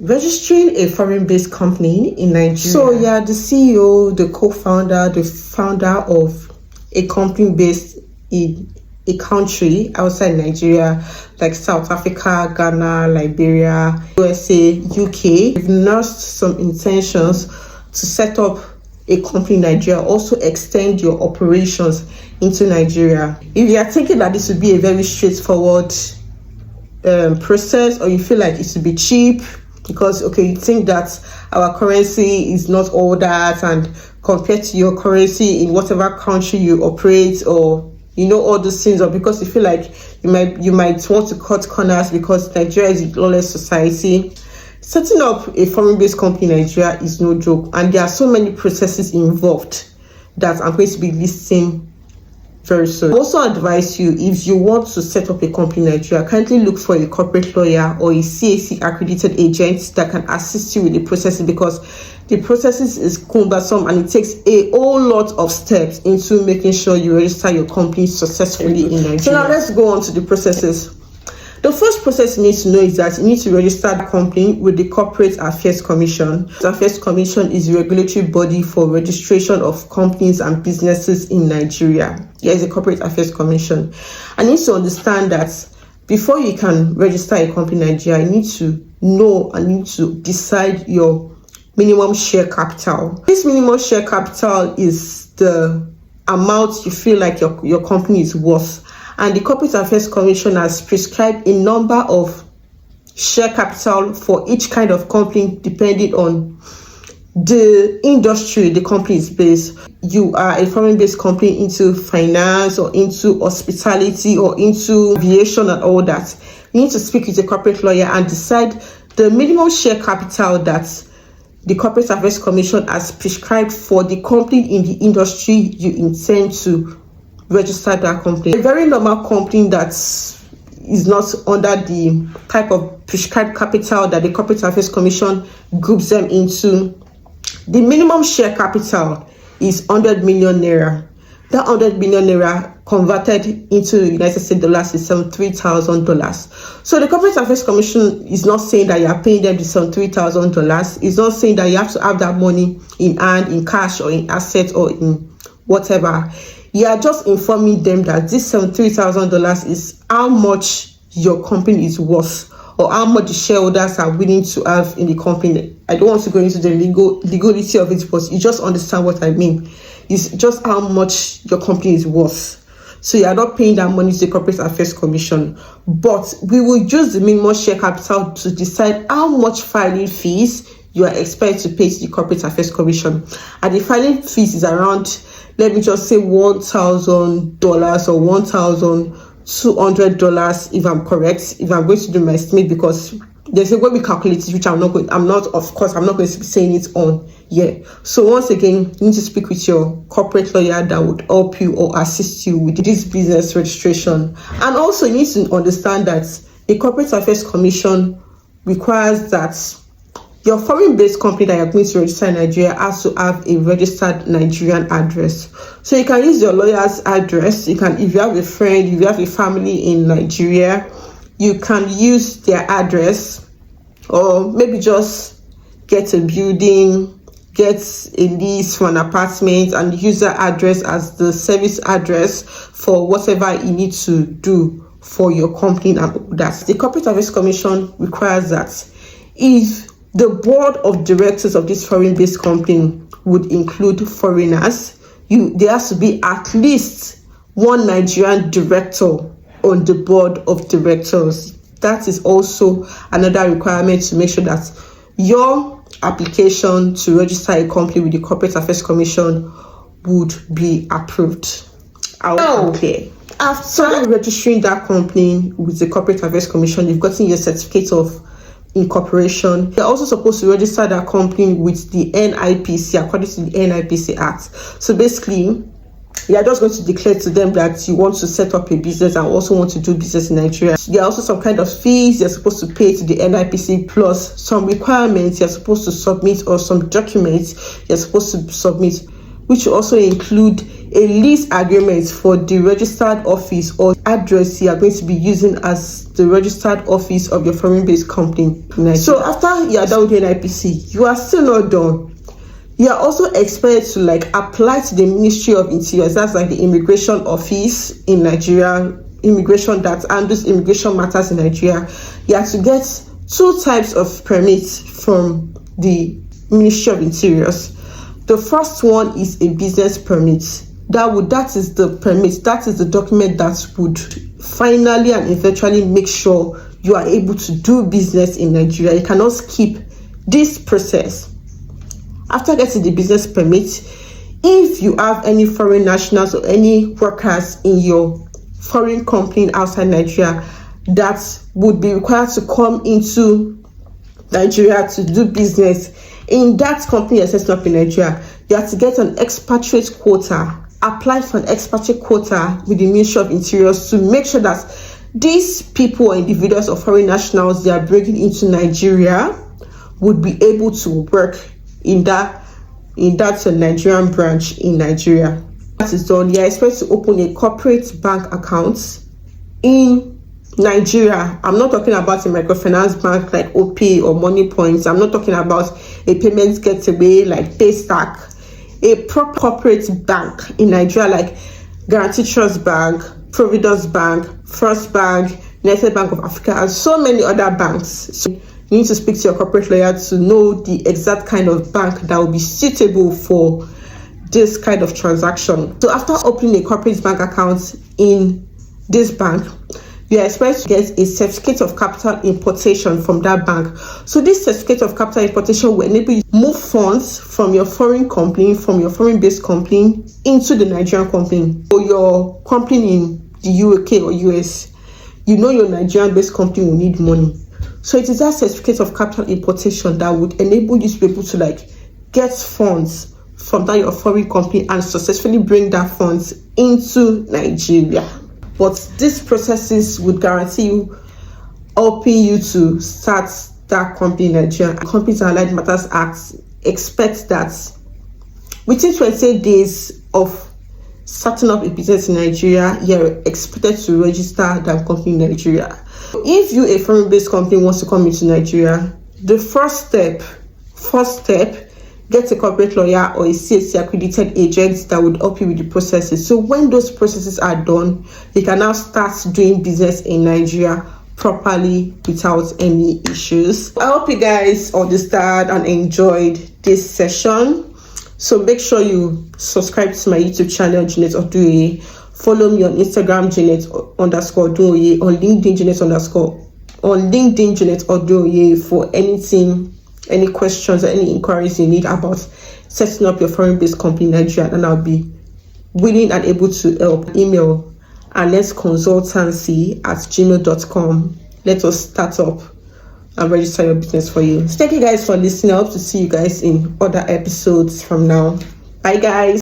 Registering a foreign-based company in Nigeria. So you're the CEO, the co-founder, the founder of a company based in a country outside Nigeria, like South Africa, Ghana, Liberia, USA, UK. You've nursed some intentions to set up a company in Nigeria, also extend your operations into Nigeria. If you are thinking that this would be a very straightforward process, or you feel like it should be cheap, because you think that our currency is not all that, and compared to your currency in whatever country you operate, or all those things, or because you feel like you might want to cut corners because Nigeria is a lawless society. Setting up a foreign-based company in Nigeria is no joke, and there are so many processes involved that I'm going to be listing very soon. I also advise you, if you want to set up a company in Nigeria, kindly look for a corporate lawyer or a CAC accredited agent that can assist you with the process, because the process is cumbersome and it takes a whole lot of steps into making sure you register your company successfully in Nigeria. So now let's go on to the processes. The first process you need to know is that you need to register the company with the Corporate Affairs Commission. The Affairs Commission is a regulatory body for registration of companies and businesses in Nigeria. There is a Corporate Affairs Commission. I need to understand that before you can register a company in Nigeria, you need to know and need to decide your minimum share capital. This minimum share capital is the amount you feel like your company is worth. And the Corporate Affairs Commission has prescribed a number of share capital for each kind of company depending on the industry the company is based. You are a foreign-based company into finance or into hospitality or into aviation and all that. You need to speak with a corporate lawyer and decide the minimum share capital that the Corporate Affairs Commission has prescribed for the company in the industry you intend to register that company. A very normal company that is not under the type of prescribed capital that the Corporate Affairs Commission groups them into, the minimum share capital is 100 million naira. That 100 million naira converted into United States dollars is $73,000. So the Corporate Affairs Commission is not saying that you are paying them the $73,000. It's not saying that you have to have that money in hand, in cash, or in assets, or in whatever. You are just informing them that this $73,000 is how much your company is worth, or how much the shareholders are willing to have in the company. I don't want to go into the legality of it, but you just understand what I mean. It's just how much your company is worth. So you are not paying that money to the Corporate Affairs Commission, but we will use the minimum share capital to decide how much filing fees you are expected to pay to the Corporate Affairs Commission. And the filing fees is around, let me just say, $1,000 or $1,200 if I'm correct, if I'm going to do my estimate, because there's a way we calculate it, which I'm not going to be saying it on here. So once again, you need to speak with your corporate lawyer that would help you or assist you with this business registration. And also you need to understand that the Corporate Affairs Commission requires that your foreign-based company that you're going to register in Nigeria has to have a registered Nigerian address. So you can use your lawyer's address. You can, if you have a friend, if you have a family in Nigeria, you can use their address, or maybe just get a building, get a lease for an apartment, and use that address as the service address for whatever you need to do for your company. And that the Corporate Affairs Commission requires that if the board of directors of this foreign-based company would include foreigners, there has to be at least one Nigerian director on the board of directors. That is also another requirement to make sure that your application to register a company with the Corporate Affairs Commission would be approved. After registering that company with the Corporate Affairs Commission, you've gotten your certificate of incorporation. You're also supposed to register that company with the NIPC according to the NIPC Act. So basically, you're just going to declare to them that you want to set up a business and also want to do business in Nigeria. There are also some kind of fees you're supposed to pay to the NIPC, plus some requirements you're supposed to submit, or some documents you're supposed to submit, which also include a lease agreement for the registered office or address you are going to be using as the registered office of your foreign-based company. So after you are done with NIPC, you are still not done. You are also expected to apply to the Ministry of Interior. That's like the immigration office in Nigeria, immigration that handles immigration matters in Nigeria. You have to get 2 types of permits from the Ministry of Interiors. The first one is a business permit. That is the permit, that is the document that would finally and eventually make sure you are able to do business in Nigeria. You cannot skip this process. After getting the business permit, if you have any foreign nationals or any workers in your foreign company outside Nigeria that would be required to come into Nigeria to do business in that company you're setting up in Nigeria, you have to get an expatriate quota. Apply for an expatriate quota with the Ministry of Interior to make sure that these people or individuals or foreign nationals they are bringing into Nigeria would be able to work in that Nigerian branch in Nigeria. That is done. You are expected to open a corporate bank account in Nigeria. I'm not talking about a microfinance bank like OP or Money Points. I'm not talking about a payments gateway like Paystack. A proper corporate bank in Nigeria like Guaranty Trust Bank, Providence Bank, First Bank, United Bank of Africa, and so many other banks. So you need to speak to your corporate lawyer to know the exact kind of bank that will be suitable for this kind of transaction. So after opening a corporate bank account in this bank, you are expected to get a certificate of capital importation from that bank. So this certificate of capital importation will enable you to move funds from your foreign company, from your foreign-based company into the Nigerian company. Or your company in the UK or US, you know your Nigerian-based company will need money. So it is that certificate of capital importation that would enable you to be able to get funds from that your foreign company and successfully bring that funds into Nigeria. But these processes would guarantee you helping you to start that company in Nigeria. Companies and Allied Matters Act expects that within 28 days of starting up a business in Nigeria, you're expected to register that company in Nigeria. If you, a foreign-based company, wants to come into Nigeria, the first step, get a corporate lawyer or a CAC accredited agent that would help you with the processes. So when those processes are done, you can now start doing business in Nigeria properly without any issues. I hope you guys understand and enjoyed this session. So make sure you subscribe to my YouTube channel, Janet Oduoye. Follow me on Instagram, Janet_Oduoye, on LinkedIn, Janet Oduoye, for anything, any questions or any inquiries you need about setting up your foreign-based company in Nigeria, and I'll be willing and able to help. Email alexconsultancy@gmail.com. Let us start up and register your business for you. So thank you guys for listening. I hope to see you guys in other episodes from now. Bye guys.